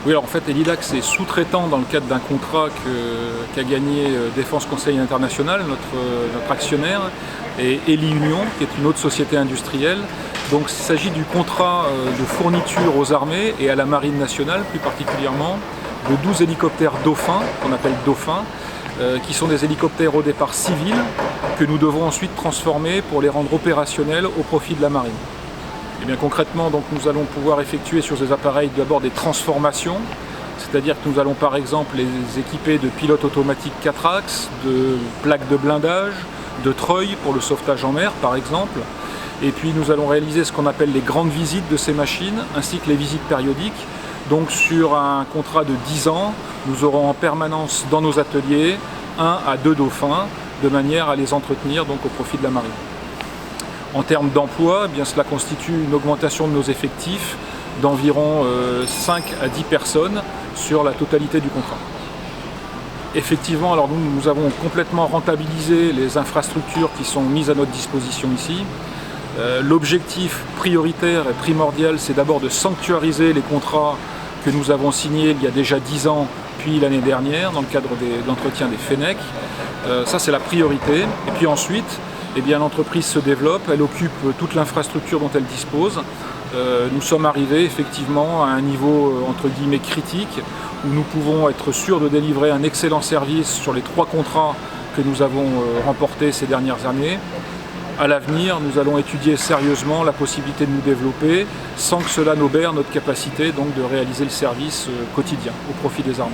Oui, alors en fait, Elidax est sous-traitant dans le cadre d'un contrat qu'a gagné Défense Conseil International, notre actionnaire, et Eli Union, qui est une autre société industrielle. Donc il s'agit du contrat de fourniture aux armées et à la Marine nationale, plus particulièrement, de 12 hélicoptères Dauphin, qu'on appelle Dauphin, qui sont des hélicoptères au départ civils, que nous devons ensuite transformer pour les rendre opérationnels au profit de la Marine. Et bien concrètement, donc, nous allons pouvoir effectuer sur ces appareils d'abord des transformations, c'est-à-dire que nous allons par exemple les équiper de pilotes automatiques 4 axes, de plaques de blindage, de treuils pour le sauvetage en mer par exemple. Et puis nous allons réaliser ce qu'on appelle les grandes visites de ces machines, ainsi que les visites périodiques. Donc sur un contrat de 10 ans, nous aurons en permanence dans nos ateliers 1 à 2 dauphins, de manière à les entretenir donc, au profit de la Marine. En termes d'emploi, eh bien cela constitue une augmentation de nos effectifs d'environ 5 à 10 personnes sur la totalité du contrat. Effectivement, alors nous avons complètement rentabilisé les infrastructures qui sont mises à notre disposition ici. L'objectif prioritaire et primordial, c'est d'abord de sanctuariser les contrats que nous avons signés il y a déjà 10 ans, puis l'année dernière, dans le cadre de l'entretien des FENEC. Ça, c'est la priorité. Et puis ensuite, eh bien, l'entreprise se développe, elle occupe toute l'infrastructure dont elle dispose. Nous sommes arrivés effectivement à un niveau entre guillemets critique où nous pouvons être sûrs de délivrer un excellent service sur les 3 contrats que nous avons remportés ces dernières années. À l'avenir, nous allons étudier sérieusement la possibilité de nous développer sans que cela n'obère notre capacité donc, de réaliser le service quotidien au profit des armées.